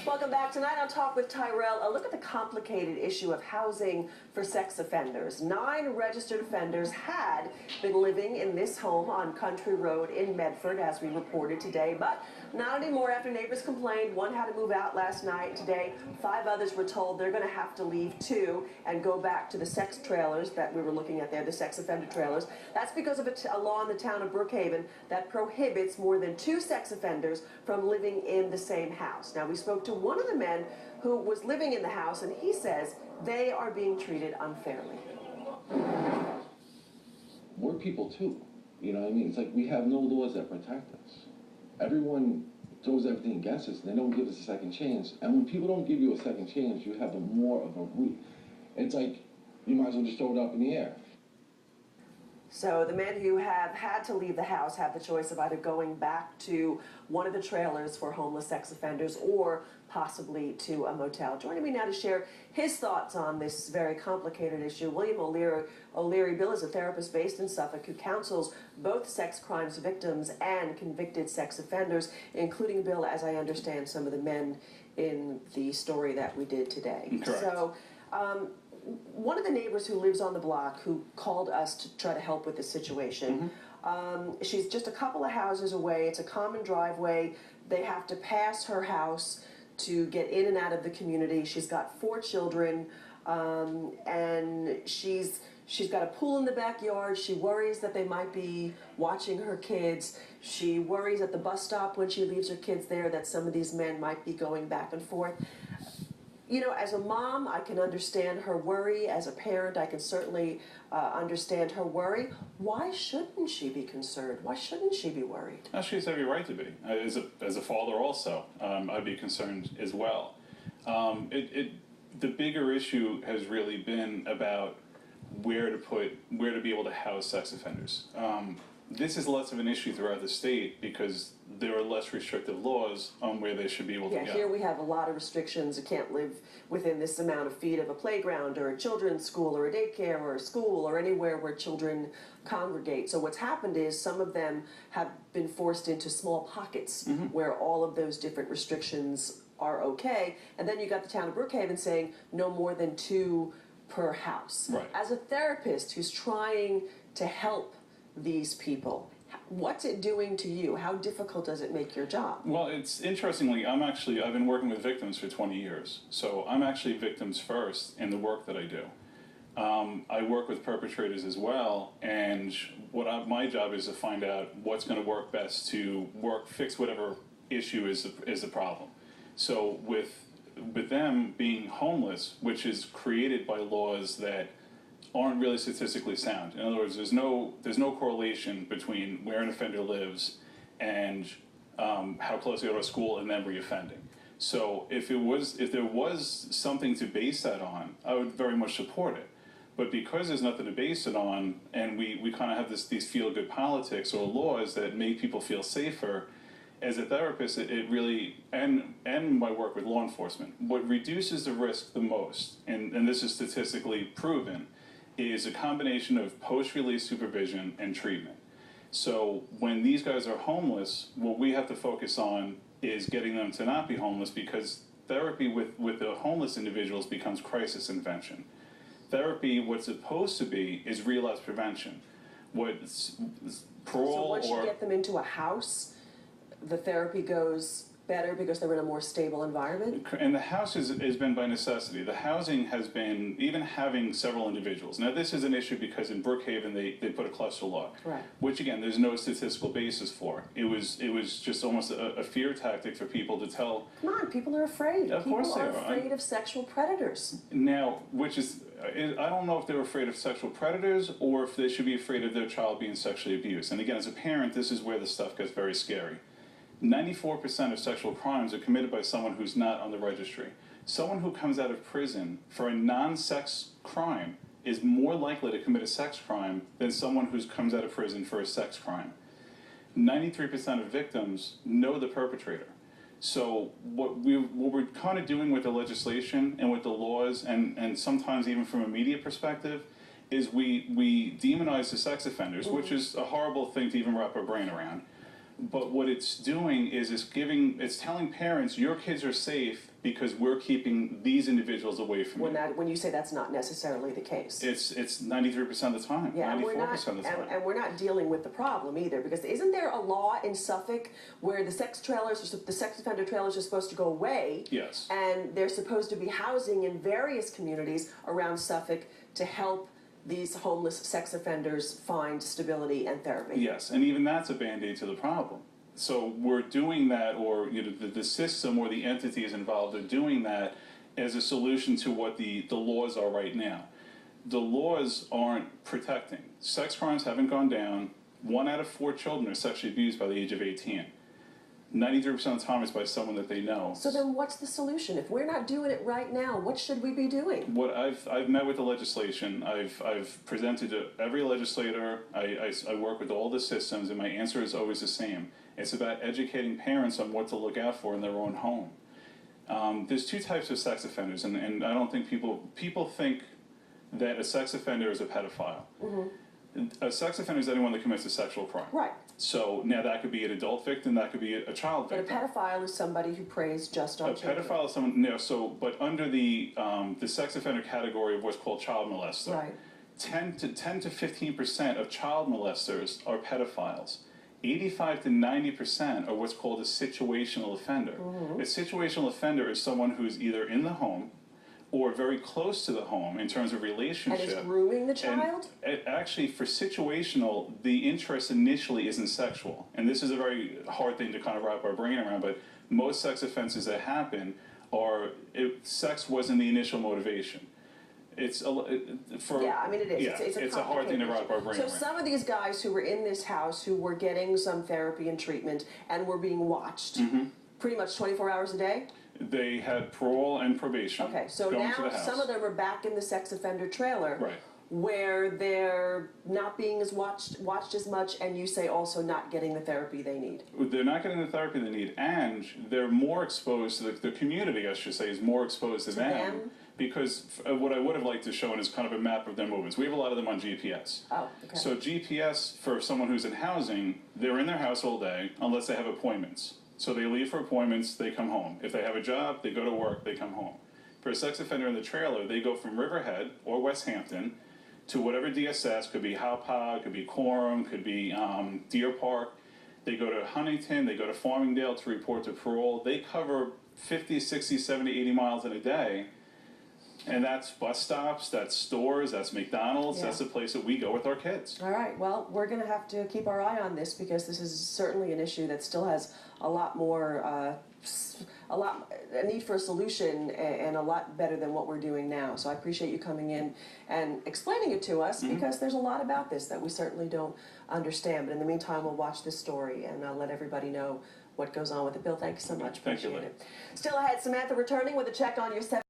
Welcome back. Tonight on Talk with Tyrell, a look at the complicated issue of housing for sex offenders. 9 registered offenders had been living in this home on Country Road in Medford, as we reported today, but not anymore after neighbors complained. 1 had to move out last night. Today, 5 others were told they're going to have to leave too and go back to the sex trailers that we were looking at there, the sex offender trailers. That's because of a law in the town of Brookhaven that prohibits more than 2 sex offenders from living in the same house. Now, we spoke to one of the men who was living in the house, and he says they are being treated unfairly. We're people too, you know what I mean? It's like we have no laws that protect us. Everyone throws everything against us, and they don't give us a second chance. And when people don't give you a second chance, you have more of a it's like you might as well just throw it up in the air. So the men who have had to leave the house have the choice of either going back to one of the trailers for homeless sex offenders or possibly to a motel. Joining me now to share his thoughts on this very complicated issue, William O'Leary. Bill is a therapist based in Suffolk who counsels both sex crimes victims and convicted sex offenders, including, Bill, as I understand, some of the men in the story that we did today. Correct. So, one of the neighbors who lives on the block who called us to try to help with the situation, she's just a couple of houses away. It's a common driveway. They have to pass her house to get in and out of the community. She's got 4 children, and she's got a pool in the backyard. She worries that they might be watching her kids. She worries at the bus stop when she leaves her kids there that some of these men might be going back and forth. You know, as a mom, I can understand her worry. As a parent, I can certainly understand her worry. Why shouldn't she be concerned? Why shouldn't she be worried? She has every right to be. As a father also, I'd be concerned as well. The bigger issue has really been about where to be able to house sex offenders. This is less of an issue throughout the state because there are less restrictive laws on where they should be able to go. Yeah, here we have a lot of restrictions. You can't live within this amount of feet of a playground or a children's school or a daycare or a school or anywhere where children congregate. So what's happened is some of them have been forced into small pockets where all of those different restrictions are okay. And then you got the town of Brookhaven saying no more than 2 per house. Right. As a therapist who's trying to help these people, what's it doing to you? How difficult does it make your job? Well, it's interestingly, I've been working with victims for 20 years. So I'm actually victims first in the work that I do. I work with perpetrators as well, and my job is to find out what's going to work best to fix whatever issue is the problem. So with them being homeless, which is created by laws that aren't really statistically sound. In other words, there's no correlation between where an offender lives and how close they go to school and then reoffending. So if there was something to base that on, I would very much support it. But because there's nothing to base it on, and we kind of have these feel-good politics or laws that make people feel safer, as a therapist, it really, and my work with law enforcement, what reduces the risk the most, and this is statistically proven, is a combination of post-release supervision and treatment. So when these guys are homeless, what we have to focus on is getting them to not be homeless, because therapy with the homeless individuals becomes crisis intervention. Therapy, what's supposed to be, is relapse prevention. What's parole so once you get them into a house, the therapy goes better because they're in a more stable environment? And the house has been by necessity. The housing has been, even having several individuals. Now this is an issue because in Brookhaven they put a cluster law, right, which again there's no statistical basis for. It was just almost a fear tactic for people to tell. Come on, people are afraid. Of course they are. People are afraid of sexual predators. Now, which is, I don't know if they're afraid of sexual predators or if they should be afraid of their child being sexually abused. And again, as a parent, this is where the stuff gets very scary. 94% of sexual crimes are committed by someone who's not on the registry. Someone who comes out of prison for a non-sex crime is more likely to commit a sex crime than someone who comes out of prison for a sex crime. 93% of victims know the perpetrator. So what we're kind of doing with the legislation and with the laws, and sometimes even from a media perspective, is we demonize the sex offenders, which is a horrible thing to even wrap our brain around. But what it's doing is it's telling parents your kids are safe because we're keeping these individuals away from you. When you say that's not necessarily the case. It's 93% of the time, Yeah, and 94% of the time. and we're not dealing with the problem either, because isn't there a law in Suffolk where the sex offender trailers are supposed to go away? Yes. And there's supposed to be housing in various communities around Suffolk to help these homeless sex offenders find stability and therapy. Yes, and even that's a Band-Aid to the problem. So we're doing that, or the system or the entities involved are doing that as a solution to what the laws are right now. The laws aren't protecting. Sex crimes haven't gone down. 1 out of 4 children are sexually abused by the age of 18. 93% of the time it's by someone that they know. So then what's the solution? If we're not doing it right now, what should we be doing? What I've met with the legislation. I've presented to every legislator. I work with all the systems, and my answer is always the same. It's about educating parents on what to look out for in their own home. There's 2 types of sex offenders, and I don't think people think that a sex offender is a pedophile. A sex offender is anyone that commits a sexual crime. Right. So now that could be an adult victim, that could be a child But a victim. pedophile is somebody who preys just on A children. pedophile is someone, no, so, but under the sex offender category of what's called child molester, Right. 10 to 15% of child molesters are pedophiles. 85 to 90% are what's called a situational offender. A situational offender is someone who's either in the home or very close to the home in terms of And relationship. is grooming the child? And actually, for situational, the interest initially isn't sexual. And this is a very hard thing to kind of wrap our brain around, but most sex offenses that happen are, sex wasn't the initial motivation. It's for Yeah, I mean it is. Yeah, It's a hard thing to complicated wrap our issue. brain So around. some of these guys who were in this house who were getting some therapy and treatment and were being watched Mm-hmm. pretty much 24 hours a day? They had parole and probation. Okay, so going to now the house. some of them are back in the sex offender trailer. Right. Where they're not being as watched as much, and you say also not getting the therapy they need. They're not getting the therapy they need, and they're more exposed. The community, I should say, is more exposed to them. Because what I would have liked to show is kind of a map of their movements. We have a lot of them on GPS. Oh, okay. So GPS, for someone who's in housing, they're in their house all day unless they have appointments. So they leave for appointments, they come home. If they have a job, they go to work, they come home. For a sex offender in the trailer, they go from Riverhead or West Hampton to whatever DSS, could be Hauppauge, could be Coram, could be Deer Park. They go to Huntington, they go to Farmingdale to report to parole. They cover 50, 60, 70, 80 miles in a day. And that's bus stops, that's stores, that's McDonald's, Yeah. that's the place that we go with our kids. All right, well, we're going to have to keep our eye on this because this is certainly an issue that still has a lot more, a need for a solution and a lot better than what we're doing now. So I appreciate you coming in and explaining it to us because there's a lot about this that we certainly don't understand. But in the meantime, we'll watch this story and I'll let everybody know what goes on with it. Bill, thank you so much. Thank you, Appreciate Lynn. it. Still ahead, Samantha returning with a check on your